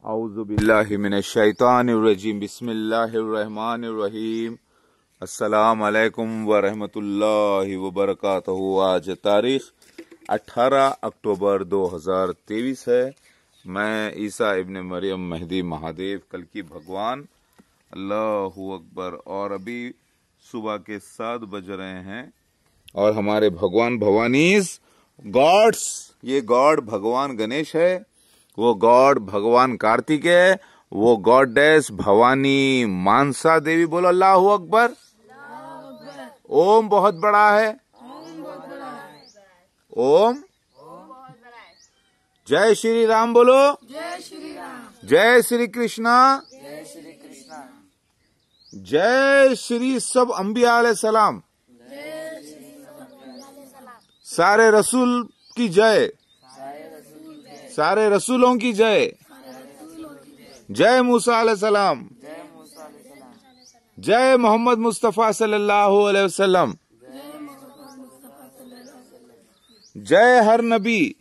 औज़ुबिल्लाहि मिनश्शैतानिर्रजीम बिस्मिल्लाहिर्रहमानिर्रहीम। अस्सलाम अलैकुम व रहमतुल्लाहि व बरकातहू। आज तारीख 18 अक्टूबर 2023 है। मैं ईसा इब्न मरियम मेहदी महादेव कल की भगवान, अल्लाहू अकबर। और अभी सुबह के 7 बज रहे हैं और हमारे भगवान भवानीज गॉड्स, ये गॉड भगवान गणेश है, वो गॉड भगवान कार्तिक है, वो गॉडेस भवानी मानसा देवी। बोलो अल्लाहू अकबर। ओम बहुत बड़ा है, ओम। जय श्री राम बोलो, जय श्री राम, जय श्री कृष्णा, जय श्री कृष्णा, जय श्री सब अंबिया अलैहि सलाम, सारे रसूल की जय, सारे रसूलों की जय, जय मूसा अलैहि सलाम, जय मोहम्मद मुस्तफा सल्लल्लाहु अलैहि वसल्लम, जय हर नबी,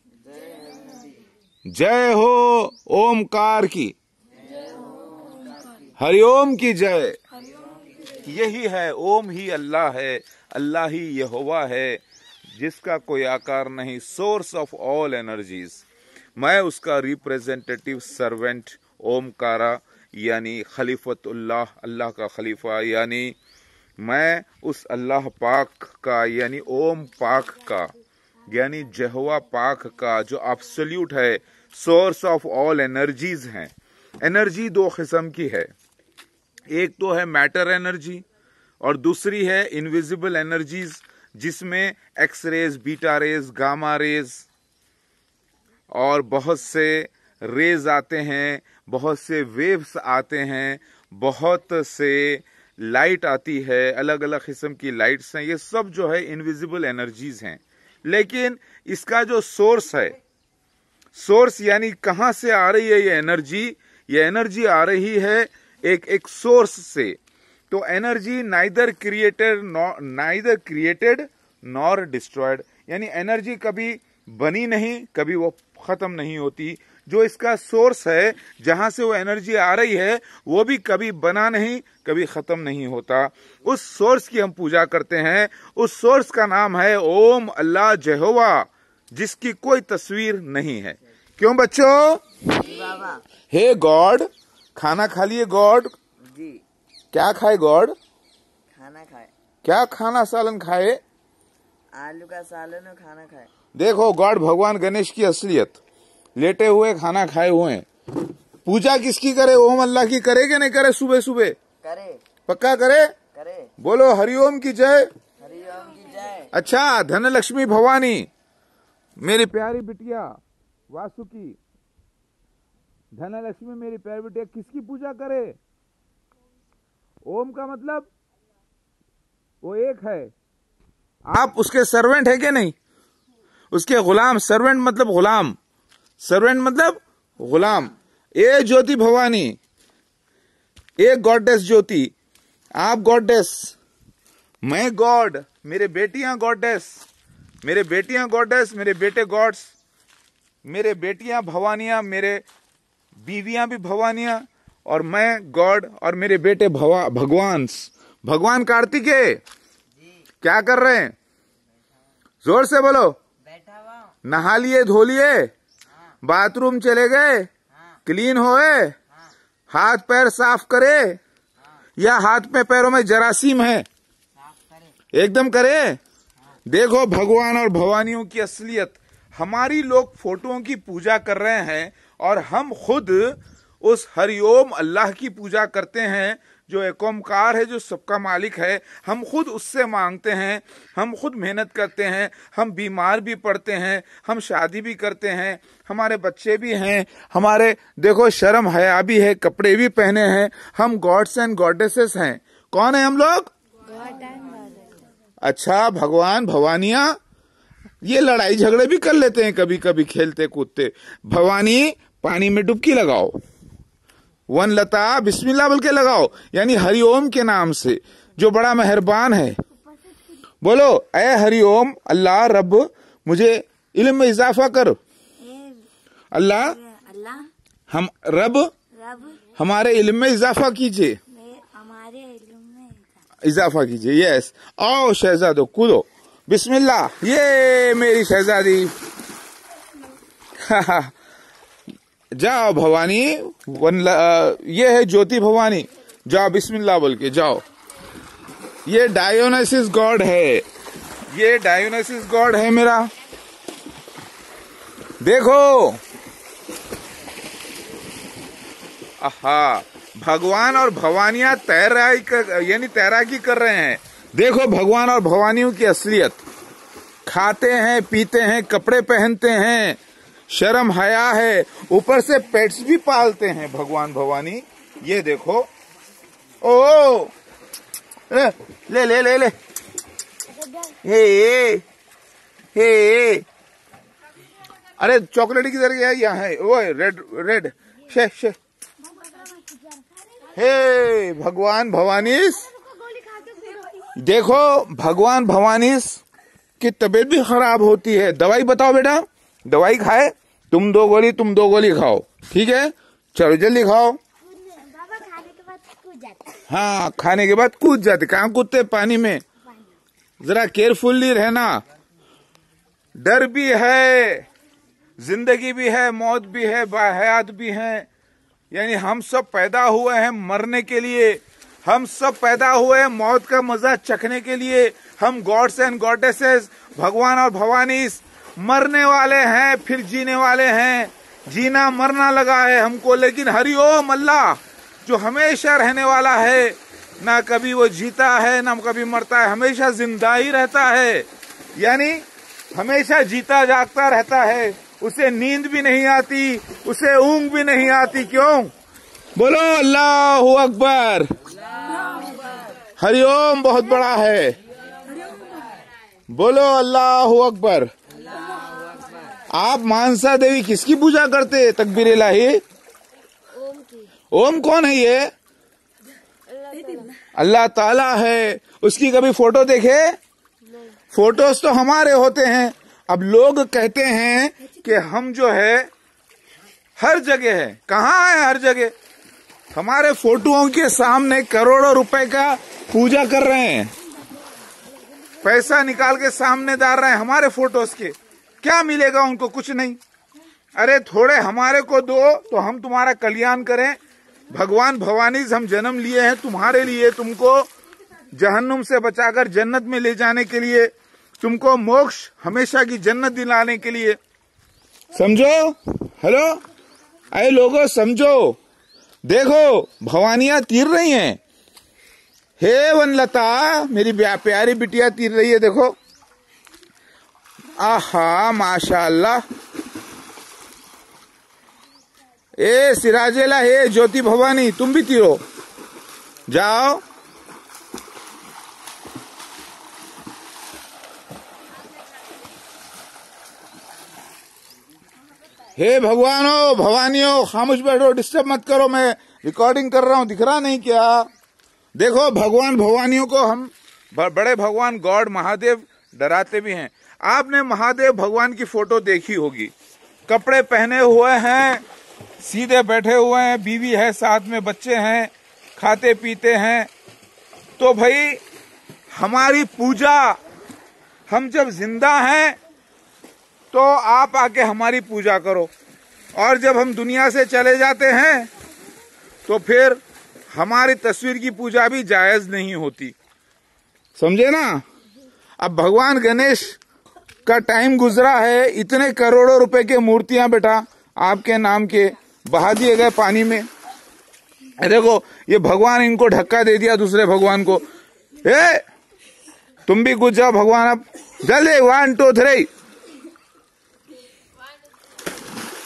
जय हो ओमकार की, हरिओम की जय। यही है, ओम ही अल्लाह है, अल्लाह ही यहोवा है, जिसका कोई आकार नहीं, सोर्स ऑफ ऑल एनर्जीज। मैं उसका रिप्रेजेंटेटिव सर्वेंट ओमकारा यानी खलीफतुल्लाह, अल्लाह का खलीफा, यानी मैं उस अल्लाह पाक का यानी ओम पाक का यानी जहवा पाक का जो एब्सोल्यूट है, सोर्स ऑफ ऑल एनर्जीज हैं। एनर्जी 2 किस्म की है, एक तो है मैटर एनर्जी और दूसरी है इनविजिबल एनर्जीज, जिसमें x rays, beta rays, gamma rays और बहुत से रेज आते हैं, बहुत से वेव्स आते हैं, बहुत से लाइट आती है, अलग अलग किस्म की लाइट्स हैं। ये सब जो है इनविजिबल एनर्जीज हैं। लेकिन इसका जो सोर्स है, सोर्स यानी कहां से आ रही है ये एनर्जी आ रही है एक सोर्स से। तो energy neither created nor destroyed, यानी एनर्जी कभी बनी नहीं, कभी वो खत्म नहीं होती। जो इसका सोर्स है, जहां से वो एनर्जी आ रही है, वो भी कभी बना नहीं, कभी खत्म नहीं होता। उस सोर्स की हम पूजा करते हैं। उस सोर्स का नाम है ओम अल्लाह जहोवा, जिसकी कोई तस्वीर नहीं है। क्यों बच्चों? बाबा हे गॉड, खाना खा लिए गॉड? जी, क्या खाए गॉड? खाना खाए, क्या खाना सालन खाए? आलू का सालन और खाना खाए। देखो गॉड भगवान गणेश की असलियत, लेटे हुए खाना खाए हुए हैं। पूजा किसकी करे? ओम अल्लाह की करे कि नहीं करे? सुबह सुबह करे, पक्का करे? करे। बोलो हरिओम की जय। हरिओम की जय। अच्छा, धनलक्ष्मी भवानी, मेरी प्यारी बिटिया वासुकी, धनलक्ष्मी मेरी प्यारी बिटिया किसकी पूजा करे? ओम का मतलब वो एक है। आप उसके सर्वेंट है कि नहीं? उसके गुलाम। सर्वेंट मतलब गुलाम, सर्वेंट मतलब गुलाम। ए ज्योति भवानी, एक गॉडेस ज्योति, आप गॉडेस, मैं गॉड, मेरे बेटियां गॉडेस, मेरे बेटियां गॉडेस, मेरे बेटे गॉड्स, मेरे बेटियां भवानियां, मेरे बीवियां भी भवानियां, और मैं गॉड, और मेरे बेटे भगवान कार्तिक है। क्या कर रहे हैं? जोर से बोलो। बैठा हुआ। नहा लिए, धो लिए, बाथरूम चले गए, क्लीन होए, हाथ पैर साफ करे, या हाथ में पैरों में जरासीम है? साफ करे, एकदम करे। देखो भगवान और भवानियों की असलियत। हमारी लोग फोटोओं की पूजा कर रहे हैं और हम खुद उस हरिओम अल्लाह की पूजा करते हैं, जो एक ओमकार है, जो सबका मालिक है। हम खुद उससे मांगते हैं, हम खुद मेहनत करते हैं, हम बीमार भी पड़ते हैं, हम शादी भी करते हैं, हमारे बच्चे भी हैं, हमारे देखो शर्म हया भी है, कपड़े भी पहने हैं। हम गॉड्स एंड गॉडेसेस हैं। कौन है हम लोग? अच्छा, भगवान भवानियां ये लड़ाई झगड़े भी कर लेते हैं कभी कभी, खेलते कूदते। भवानी पानी में डुबकी लगाओ, वन लता बिस्मिल्लाह बोल के लगाओ, यानी हरिओम के नाम से, जो बड़ा मेहरबान है। बोलो ऐ हरिओम अल्लाह रब, मुझे इल्म में इजाफा कर। अल्लाह हम रब हमारे इल्म में इजाफा कीजिए, हमारे इल्म में इजाफा कीजिए। यस, आओ शहजादो कूदो, बिस्मिल्लाह। ये मेरी शहजादी। जाओ भवानी, ये है ज्योति भवानी, जाओ बिस्मिल्लाह बोल के जाओ। ये डायोनिसिस गॉड है, ये डायोनिसिस गॉड है मेरा। देखो, आहा, भगवान और भवानियां तैराकी कर रहे हैं। देखो भगवान और भवानियों की असलियत। खाते हैं, पीते हैं, कपड़े पहनते हैं, शर्म हया है, ऊपर से पेट्स भी पालते हैं भगवान भवानी। ये देखो, ओ ले ले ले ले, हे अरे चॉकलेट किधर गया? यहाँ है वो रेड रेड शे। हे भगवान भवानीस, देखो भगवान भवानीस की तबीयत भी खराब होती है। दवाई बताओ बेटा, दवाई खाए? तुम 2 गोली, तुम 2 गोली खाओ, ठीक है? चलो जल्दी खाओ। बाबा खाने के बाद कूद जाते। हाँ, खाने के बाद कूद जाते। कहाँ कूदते? पानी में। जरा केयरफुली रहना। डर भी है, जिंदगी भी है, मौत भी है, बाहयात भी है। यानी हम सब पैदा हुए हैं मरने के लिए, हम सब पैदा हुए हैं मौत का मजा चखने के लिए। हम गॉड्स एंड गॉडेसेस, भगवान और भवानीस, मरने वाले हैं फिर जीने वाले हैं। जीना मरना लगा है हमको, लेकिन हरिओम अल्लाह जो हमेशा रहने वाला है, ना कभी वो जीता है ना कभी मरता है, हमेशा जिंदा ही रहता है। यानी हमेशा जीता जागता रहता है, उसे नींद भी नहीं आती, उसे ऊंघ भी नहीं आती। क्यों? बोलो अल्लाहू अकबर। हरिओम बहुत बड़ा है, बोलो अल्लाहू अकबर। आप मानसा देवी किसकी पूजा करते? तकबीर इलाही। ओम की। ओम कौन है ये? अल्लाह ताला है। उसकी कभी फोटो देखे? फोटोज तो हमारे होते हैं। अब लोग कहते हैं कि हम जो है हर जगह है। कहाँ है हर जगह? हमारे फोटोओं के सामने करोड़ों रुपए का पूजा कर रहे हैं, पैसा निकाल के सामने डाल रहे हैं हमारे फोटोज के। क्या मिलेगा उनको? कुछ नहीं। अरे थोड़े हमारे को दो तो हम तुम्हारा कल्याण करें। भगवान भवानी हम जन्म लिए हैं तुम्हारे लिए, तुमको जहन्नुम से बचाकर जन्नत में ले जाने के लिए, तुमको मोक्ष हमेशा की जन्नत दिलाने के लिए। समझो? हेलो, अरे लोगों समझो। देखो भवानियां तीर रही हैं। हे वनलता, मेरी प्यारी बिटिया तीर रही है, देखो। आहा माशाअल्लाह। ए सिराजेला, हे ज्योति भवानी, तुम भी तीरो, जाओ। हे भगवानो भवानियों, खामोश बैठो, डिस्टर्ब मत करो, मैं रिकॉर्डिंग कर रहा हूं, दिख रहा नहीं क्या? देखो भगवान भवानियों को हम बड़े भगवान गॉड महादेव डराते भी हैं। आपने महादेव भगवान की फोटो देखी होगी, कपड़े पहने हुए हैं, सीधे बैठे हुए हैं, बीवी है, साथ में बच्चे हैं, खाते पीते हैं। तो भाई हमारी पूजा, हम जब जिंदा हैं तो आप आके हमारी पूजा करो, और जब हम दुनिया से चले जाते हैं तो फिर हमारी तस्वीर की पूजा भी जायज नहीं होती। समझे ना? अब भगवान गणेश का टाइम गुजरा है, इतने करोड़ों रुपए के मूर्तियां बेटा आपके नाम के बहा दिए गए पानी में। देखो ये भगवान इनको धक्का दे दिया दूसरे भगवान को। ए तुम भी कूद जाओ भगवान, अब जल्दी 1 2 3।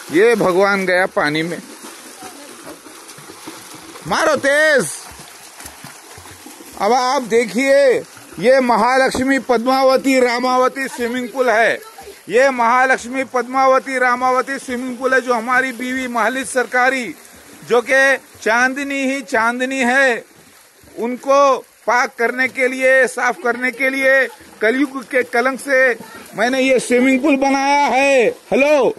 ये भगवान गया पानी में, मारो तेज। अब आप देखिए, ये महालक्ष्मी पद्मावती रामावती स्विमिंग पूल है। ये महालक्ष्मी पद्मावती रामावती स्विमिंग पूल है जो हमारी बीवी महलिस सरकारी, जो कि चांदनी ही चांदनी है, उनको पाक करने के लिए, साफ करने के लिए, कलयुग के कलंक से मैंने ये स्विमिंग पूल बनाया है। हेलो,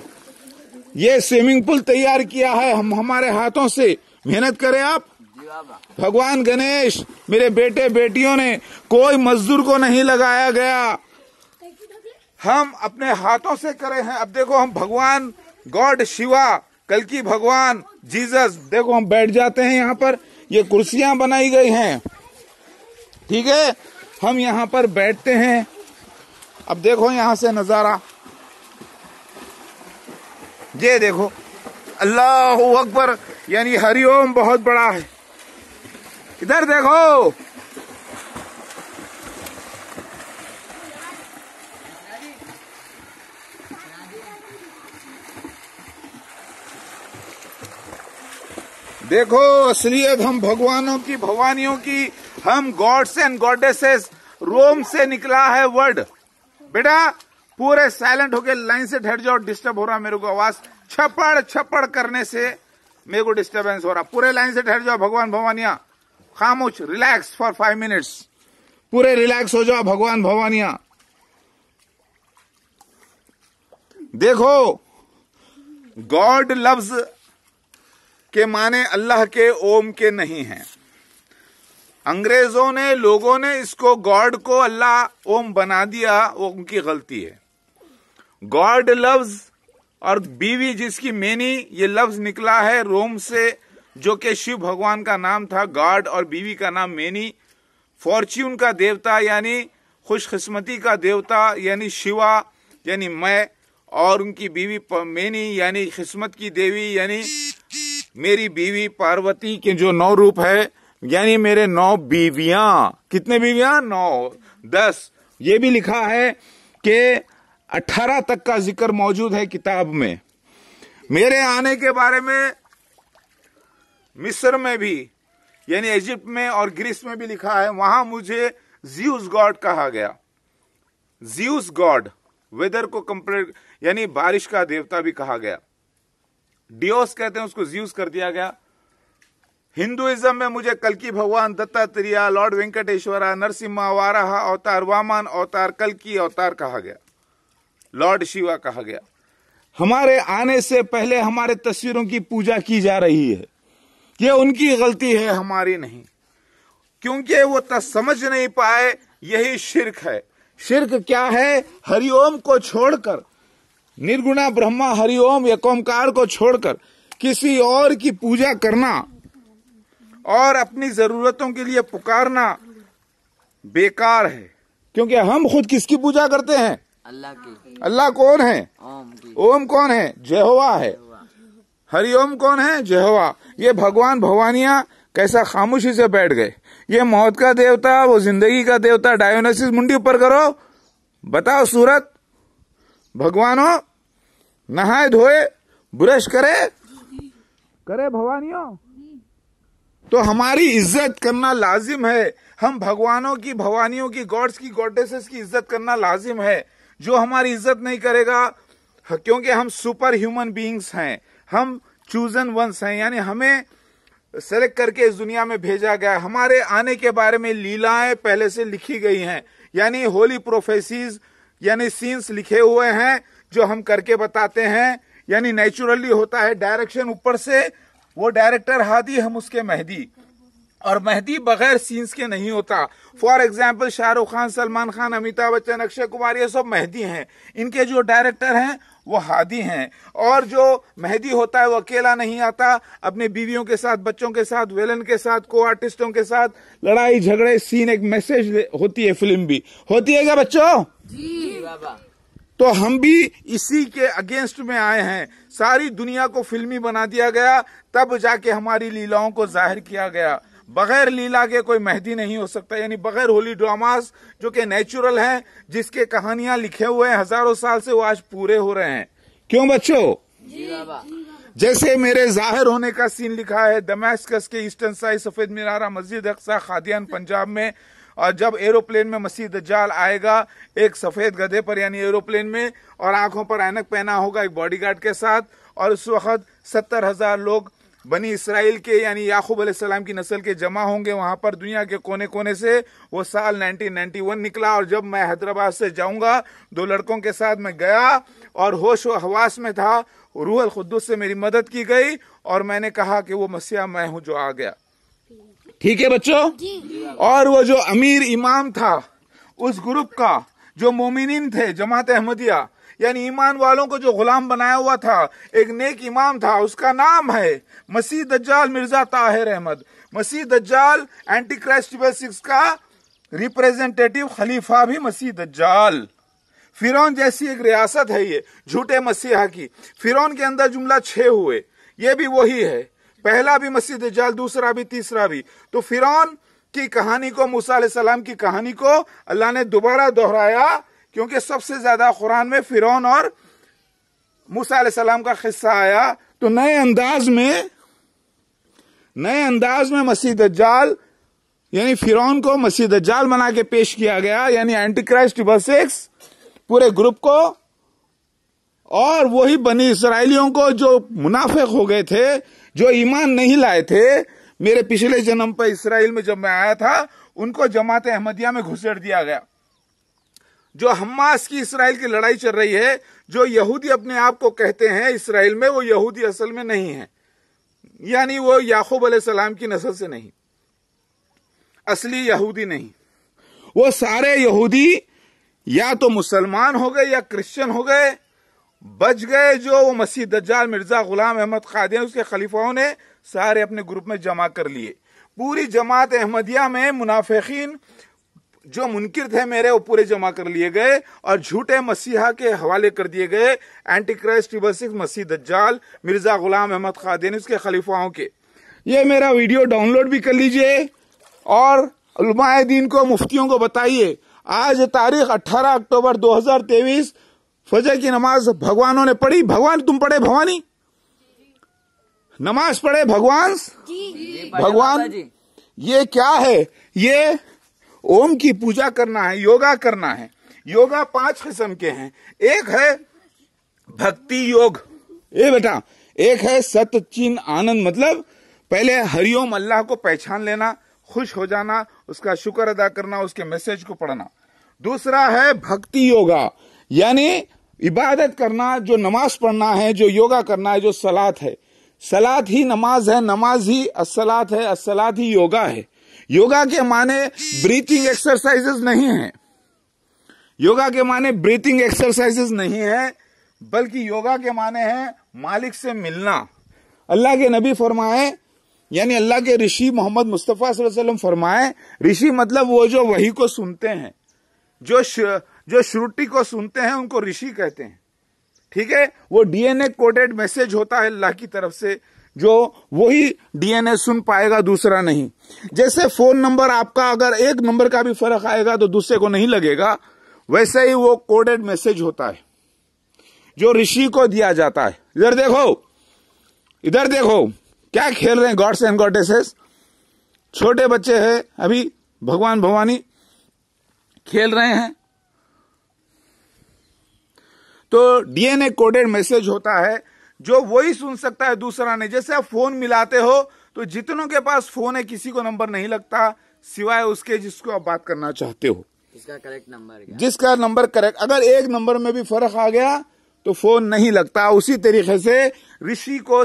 ये स्विमिंग पूल तैयार किया है हम हमारे हाथों से। मेहनत करें आप। जी बाबा। भगवान गणेश, मेरे बेटे बेटियों ने, कोई मजदूर को नहीं लगाया गया, हम अपने हाथों से करे हैं। अब देखो हम भगवान गॉड शिवा, कल्कि भगवान जीसस, देखो हम बैठ जाते हैं यहाँ पर, ये कुर्सियां बनाई गई हैं, ठीक है, हम यहाँ पर बैठते हैं। अब देखो यहाँ से नजारा, ये देखो, अल्लाह अकबर, यानी हरिओम बहुत बड़ा है। इधर देखो, देखो असलियत हम भगवानों की, भवानियों की, हम गॉड्स एंड गॉडेसेस। रोम से निकला है वर्ड। बेटा पूरे साइलेंट होके लाइन से ठहर जाओ, डिस्टर्ब हो रहा मेरे को, आवाज छपड़ छपड़ करने से मेरे को डिस्टर्बेंस हो रहा। पूरे लाइन से ठहर जाओ भगवान भवानिया, खामोश, रिलैक्स फॉर 5 मिनट्स, पूरे रिलैक्स हो जाओ भगवान भवानिया। देखो गॉड लफ्ज के माने अल्लाह के, ओम के नहीं है। अंग्रेजों ने, लोगों ने इसको गॉड को अल्लाह ओम बना दिया, वो उनकी गलती है। गॉड लफ्ज और बीवी जिसकी मेनी, ये लफ्ज निकला है रोम से, जो कि शिव भगवान का नाम था। गॉड और बीवी का नाम मेनी। फॉर्च्यून का देवता यानी खुशकिस्मती का देवता यानी शिवा यानी मैं, और उनकी बीवी मेनी यानी किस्मत की देवी यानी मेरी बीवी पार्वती के जो 9 रूप है, यानी मेरे 9 बीवियां। कितने बीवियां? 9, 10। ये भी लिखा है कि 18 तक का जिक्र मौजूद है किताब में। मेरे आने के बारे में मिस्र में भी, यानी इजिप्ट में और ग्रीस में भी लिखा है। वहां मुझे ज़्यूस गॉड कहा गया। ज़्यूस गॉड, वेदर को कंपेयर, यानी बारिश का देवता भी कहा गया। डियोस कहते हैं उसको, ज़्यूस कर दिया गया। हिंदुइज्म में मुझे कल्कि भगवान, दत्तात्रेय, लॉर्ड वेंकटेश्वरा, नरसिम्हा, वाराह अवतार, वामन अवतार, कल्कि अवतार कहा गया, लॉर्ड शिवा कहा गया। हमारे आने से पहले हमारे तस्वीरों की पूजा की जा रही है। ये उनकी गलती है, हमारी नहीं, क्योंकि वो समझ नहीं पाए। यही शिर्क है। शिर्क क्या है? हरिओम को छोड़कर, निर्गुणा ब्रह्मा हरिओम एक ओंकार को छोड़कर किसी और की पूजा करना और अपनी जरूरतों के लिए पुकारना बेकार है। क्योंकि हम खुद किसकी पूजा करते हैं? अल्लाह की। अल्लाह कौन है? ओम की। ओम कौन है? यहोवा है। हरिओम कौन है? यहोवा। ये भगवान भवानिया कैसा खामोशी से बैठ गए। ये मौत का देवता, वो जिंदगी का देवता डायोनिसिस। मुंडी ऊपर करो, बताओ सूरत। भगवानों नहाए धोए, ब्रश करे भवानियों, तो हमारी इज्जत करना लाजिम है। हम भगवानों की, भवानियों की, गॉड्स की, गॉडेसेस की इज्जत करना लाजिम है। जो हमारी इज्जत नहीं करेगा, क्योंकि हम सुपर ह्यूमन बीइंग्स हैं, हम चूजन वंस हैं, यानी हमें सेलेक्ट करके इस दुनिया में भेजा गया है। हमारे आने के बारे में लीलाएं पहले से लिखी गई हैं, यानी होली प्रोफेसीज, यानी सीन्स लिखे हुए हैं जो हम करके बताते हैं। यानी नेचुरली होता है, डायरेक्शन ऊपर से, वो डायरेक्टर हादी, हम उसके मेहदी, और मेहदी बगैर सीन्स के नहीं होता। फॉर एग्जाम्पल शाहरुख खान, सलमान खान, अमिताभ बच्चन, अक्षय कुमार, ये सब मेहदी हैं। इनके जो डायरेक्टर हैं वो हादी हैं। और जो मेहदी होता है वो अकेला नहीं आता, अपने बीवियों के साथ, बच्चों के साथ, विलन के साथ, को आर्टिस्टों के साथ लड़ाई झगड़े, सीन, एक मैसेज होती है। फिल्म भी होती है क्या बच्चों? जी बाबा। तो हम भी इसी के अगेंस्ट में आए हैं। सारी दुनिया को फिल्मी बना दिया गया, तब जाके हमारी लीलाओं को जाहिर किया गया। बगैर लीला के कोई मेहदी नहीं हो सकता, यानी बगैर होली ड्रामास जो कि नेचुरल हैं, जिसके कहानियां लिखे हुए हैं हजारों साल से, वो आज पूरे हो रहे हैं। क्यों बच्चों? जी बाबा। जैसे मेरे जाहिर होने का सीन लिखा है दमास्कस के ईस्टर्न साइड, सफेद मीनारा, मस्जिद अक्सा, खादियान पंजाब में। और जब एरोप्लेन में मसीह दज्जाल आएगा एक सफेद गधे पर, यानी एरोप्लेन में, और आंखों पर ऐनक पहना होगा एक बॉडीगार्ड के साथ, और उस वक्त 70,000 लोग बनी इसराइल के, यानी याकूब अलैहिस्सलाम की नस्ल के जमा होंगे वहां पर दुनिया के कोने कोने से। वो साल 1991 निकला। और जब मैं हैदराबाद से जाऊंगा, 2 लड़कों के साथ मैं गया और होश व हवास में था, रूह अल कुद्दुस से मेरी मदद की गई और मैंने कहा कि वो मसीहा मैं हूं जो आ गया। ठीक है बच्चों। और वो जो अमीर इमाम था उस ग्रुप का, जो मोमिनीन थे, जमात अहमदिया यानी ईमान वालों को जो गुलाम बनाया हुआ था, एक नेक इमाम था, उसका नाम है मसीह दज्जाल मिर्जा ताहिर अहमद। मसीह दज्जाल एंटी क्राइस्ट 6 का रिप्रेजेंटेटिव खलीफा भी मसीह दज्जाल। फिरौन जैसी एक रियासत है ये झूठे मसीहा की। फिरौन के अंदर जुमला 6 हुए, ये भी वही है, पहला भी मसीह दज्जाल, दूसरा भी, तीसरा भी। तो फिरौन की कहानी को, मूसा अलैहिस्सलाम की कहानी को अल्लाह ने दोबारा दोहराया, क्योंकि सबसे ज्यादा कुरान में फिरौन और मूसा अलैहिस्सलाम का किस्सा आया। तो नए अंदाज में मसीह दज्जाल यानी फिरौन को मसीह दज्जाल बना के पेश किया गया, यानी एंटी क्राइस्ट 6 पूरे ग्रुप को। और वही बनी इसराइलियों को जो मुनाफिक हो गए थे, जो ईमान नहीं लाए थे, मेरे पिछले जन्म पर इसराइल में जब मैं आया था, उनको जमात अहमदिया में घुसेड़ दिया गया। जो हमास की इसराइल की लड़ाई चल रही है, जो यहूदी अपने आप को कहते हैं इसराइल में, वो यहूदी असल में नहीं है, यानी वो याकूब अलैहिस्सलाम की नस्ल से नहीं, असली यहूदी नहीं। वो सारे यहूदी या तो मुसलमान हो गए या क्रिश्चियन हो गए, बच गए जो वो मसीह दज्जाल मिर्जा गुलाम अहमद कादियानी उसके खलीफाओं ने सारे अपने ग्रुप में जमा कर लिए। पूरी जमात अहमदिया में मुनाफिकीन जो मुनकिर थे मेरे, वो पूरे जमा कर लिए गए और झूठे मसीहा के हवाले कर दिए गए, एंटी क्राइस्ट 6 मसीह दज्जाल मिर्जा गुलाम अहमद कादियानी उसके खलीफाओं के। ये मेरा वीडियो डाउनलोड भी कर लीजिए और उलमाए दीन को, मुफ्तियों को बताइए। आज तारीख 18 अक्टूबर 2023, फजर की नमाज भगवानों ने पढ़ी। भगवान तुम पढ़े? भवानी नमाज पढ़े? भगवान ये क्या है? ये ओम की पूजा करना है, योगा करना है। योगा 5 किस्म के हैं। एक है भक्ति योग, बेटा, एक है सतचिन आनंद, मतलब पहले हरिओम अल्लाह को पहचान लेना, खुश हो जाना, उसका शुक्र अदा करना, उसके मैसेज को पढ़ना। दूसरा है भक्ति योगा, यानी इबादत करना, जो नमाज पढ़ना है, जो योगा करना है, जो सलात है। सलात ही नमाज है, नमाज ही अस्सलात है, अस्सलात ही योगा है। योगा के माने ब्रीथिंग एक्सरसाइजेस नहीं है, योगा के माने ब्रीथिंग एक्सरसाइजेस नहीं है, बल्कि योगा के माने है मालिक से मिलना। अल्लाह के नबी फरमाए, यानी अल्लाह के ऋषि मोहम्मद मुस्तफा सल्लल्लाहु अलैहि वसल्लम फरमाए, ऋषि मतलब वो जो वही को सुनते हैं, जो श्रुति को सुनते हैं उनको ऋषि कहते हैं। ठीक है, वो डीएनए कोडेड मैसेज होता है अल्लाह की तरफ से, जो वही डीएनए सुन पाएगा, दूसरा नहीं। जैसे फोन नंबर आपका अगर एक नंबर का भी फर्क आएगा तो दूसरे को नहीं लगेगा, वैसे ही वो कोडेड मैसेज होता है जो ऋषि को दिया जाता है। इधर देखो क्या खेल रहे हैं गॉड्स एंड गॉडेसेस। छोटे बच्चे हैं, अभी भगवान भवानी खेल रहे हैं। तो डीएनए कोडेड मैसेज होता है जो वही सुन सकता है, दूसरा नहीं। जैसे आप फोन मिलाते हो तो जितनों के पास फोन है किसी को नंबर नहीं लगता सिवाय उसके जिसको आप बात करना चाहते हो, जिसका करेक्ट नंबर, जिसका नंबर करेक्ट। अगर एक नंबर में भी फर्क आ गया तो फोन नहीं लगता। उसी तरीके से ऋषि को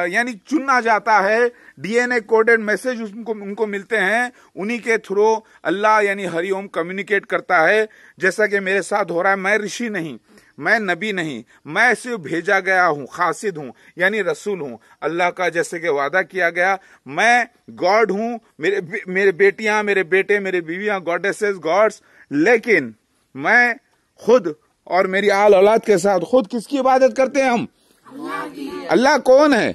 यानी चुना जाता है, डीएनए कोडेड मैसेज उनको मिलते हैं, उन्हीं के थ्रू अल्लाह यानी हरिओम कम्युनिकेट करता है। जैसा कि मेरे साथ हो रहा है, मैं ऋषि नहीं, मैं नबी नहीं, मैं सिर्फ भेजा गया हूं, खासिद हूं, यानी रसूल हूं अल्लाह का, जैसे कि वादा किया गया। मैं गॉड हूं, मेरे बेटियां, मेरे बेटे, मेरे बीवियां गॉडेसेस, गॉड्स, लेकिन मैं खुद और मेरी आल औलाद के साथ खुद किसकी इबादत करते हैं हम? अल्लाह कौन है?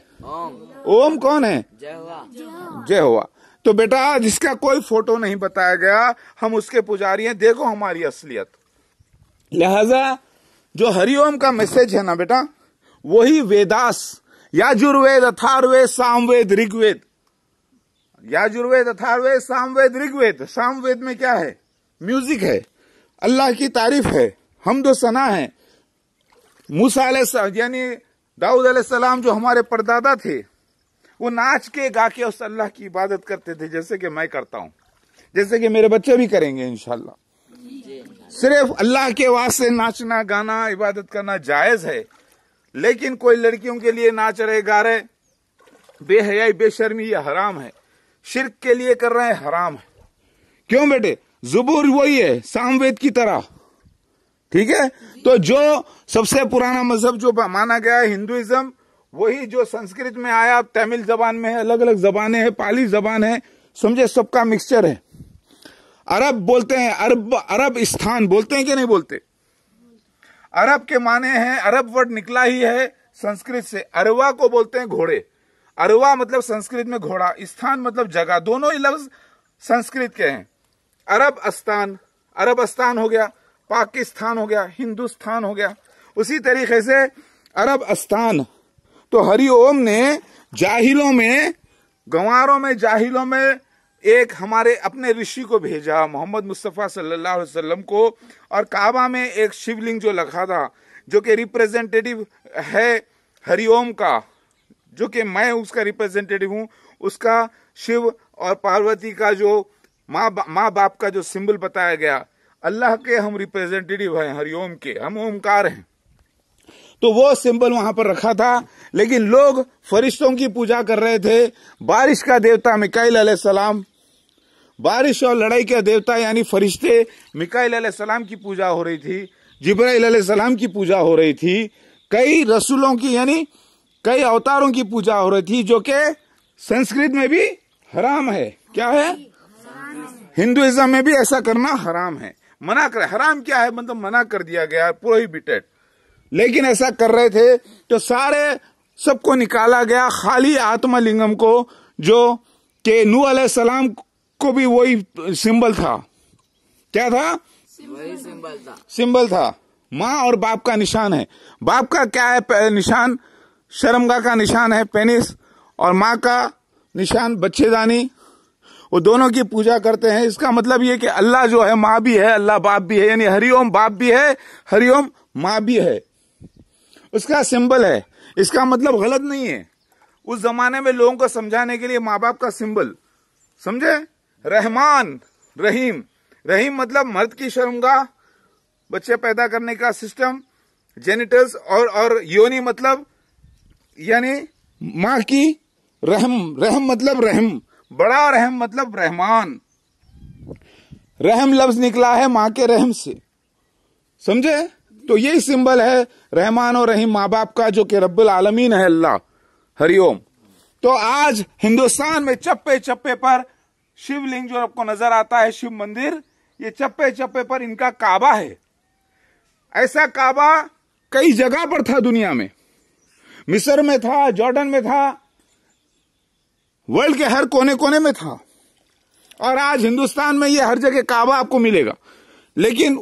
ओम कौन है? जय हुआ। तो बेटा जिसका कोई फोटो नहीं बताया गया, हम उसके पुजारी हैं। देखो हमारी असलियत। लिहाजा जो हरिओम का मैसेज है ना बेटा, वही वेदास, याजुर्वेद, अथर्ववेद, सामवेद, ऋग्वेद, याजुर्वेद, अथर्ववेद, सामवेद, ऋग्वेद। सामवेद में क्या है? म्यूजिक है, अल्लाह की तारीफ है, हमदो सना है। मूसा यानी दाऊद अलैहिस्सलाम जो हमारे परदादा थे, वो नाच के गा के उस अल्लाह की इबादत करते थे, जैसे कि मैं करता हूं, जैसे कि मेरे बच्चे भी करेंगे इंशाल्लाह। सिर्फ अल्लाह के वास्ते नाचना, गाना, इबादत करना जायज है, लेकिन कोई लड़कियों के लिए नाच रहे गा रहे, बेहयाई बेशर्मी, ये हराम है। शिर्क के लिए कर रहे हैं, हराम है। क्यों बेटे? ज़ुबूर वही है, सामवेद की तरह, ठीक है। तो जो सबसे पुराना मजहब जो माना गया है हिंदुइज्म, वही जो संस्कृत में आया, तमिल जबान में है, अलग अलग जबानें हैं, पाली जबान है, समझे, सबका मिक्सचर है। अरब बोलते हैं, अरब स्थान बोलते हैं कि नहीं बोलते? अरब के माने हैं, अरब वर्ड निकला ही है संस्कृत से। अरवा को बोलते हैं घोड़े। अरवा मतलब संस्कृत में घोड़ा, स्थान मतलब जगह, दोनों ही लफ्ज संस्कृत के हैं। अरबस्तान हो गया, पाकिस्तान हो गया, हिंदुस्तान हो गया। उसी तरीके से अरबस्तान। तो हरिओम ने जाहिलों में, गंवारों में, जाहिलों में एक हमारे अपने ऋषि को भेजा, मोहम्मद मुस्तफ़ा सल्लल्लाहु अलैहि वसल्लम को, और काबा में एक शिवलिंग जो लगा था, जो कि रिप्रेजेंटेटिव है हरिओम का, जो कि मैं उसका रिप्रेजेंटेटिव हूं, उसका शिव और पार्वती का जो माँ बाप का जो सिंबल बताया गया, अल्लाह के हम रिप्रेजेंटेटिव हैं, हरिओम के, हम ओमकार हैं। तो वो सिंबल वहां पर रखा था, लेकिन लोग फरिश्तों की पूजा कर रहे थे। बारिश का देवता मिकाईल अलैहिस्सलाम, बारिश और लड़ाई के देवता यानी फरिश्ते, मिकाईल अलैहिस्सलाम की पूजा हो रही थी, जिब्राइल अलैहिस्सलाम की पूजा हो रही थी, कई रसूलों की यानी कई अवतारों की पूजा हो रही थी, जो कि संस्कृत में भी हराम है। क्या है? हिंदुइज्म में भी ऐसा करना हराम है, मना कर। हराम क्या है? मतलब मना कर दिया गया, प्रोहिबिटेड। लेकिन ऐसा कर रहे थे तो सारे सबको निकाला गया, खाली आत्मलिंगम को, जो कि नूह अलैहिस्सलाम को भी वही सिंबल था। क्या था? वही सिंबल था। माँ और बाप का निशान है। बाप का क्या है निशान? शर्मगाह का निशान है, पेनिस, और माँ का निशान बच्चेदानी। वो दोनों की पूजा करते हैं। इसका मतलब ये कि अल्लाह जो है माँ भी है, अल्लाह बाप भी है, यानी हरिओम बाप भी है, हरिओम माँ भी है, उसका सिंबल है। इसका मतलब गलत नहीं है। उस जमाने में लोगों को समझाने के लिए माँ बाप का सिंबल, समझे? रहमान, रहीम। रहीम मतलब मर्द की शर्मगाह, बच्चे पैदा करने का सिस्टम, जेनिटल्स, और योनि मतलब यानी माँ की रहम। रहम मतलब रहम, बड़ा रहम मतलब रहमान। रहम लफ्ज निकला है माँ के रहम से, समझे? तो यही सिंबल है रहमान और रहीम, माँ बाप का, जो कि रब्बुल आलमीन है अल्लाह, हरिओम। तो आज हिंदुस्तान में चप्पे चप्पे पर शिवलिंग जो आपको नजर आता है, शिव मंदिर, ये चप्पे चप्पे पर इनका काबा है। ऐसा काबा कई जगह पर था दुनिया में, मिस्र में था, जॉर्डन में था, वर्ल्ड के हर कोने कोने में था। और आज हिंदुस्तान में ये हर जगह काबा आपको मिलेगा। लेकिन